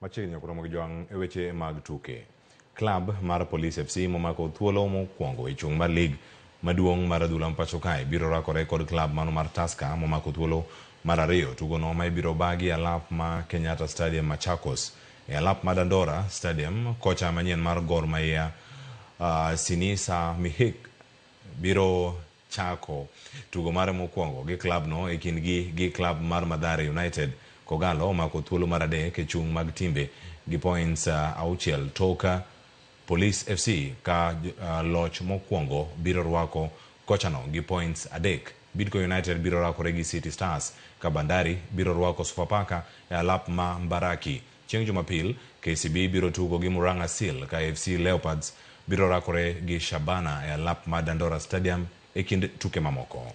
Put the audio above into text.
Machiegni Ramogi joang e weche mag tuke. Club mar Police FC momako thuolo mokuongo e chung mar lig maduong' mar adhula pacho kae biro rakore kod club mano mar Tusker momako thuolo mar ariyo. Tugono ma ibiro bagi alap ma Kenyatta Stadium Machakos e alap ma Dandora Stadium. Kocha manyien mar Gor Mahia Sinisa Mihic biro chako tugo mare mokuongo gi club no e kindgi gi club mar Mathare United. Kogalo omako thuolo mar adek e chung mag timbe gi points auchiel toka Police FC ka loch mokuongo biro rwako kochano gi points adek. Bidco United biro rakore gi City Stars ka Bandari biro rwako Sofapaka e alap ma Mbaraki. Chieng' Jumapil KCB biro tugo gi Murang'a Seal ka FC Leopards biro rakore gi Shabana e alap ma Dandora Stadium e kind tuke mamoko.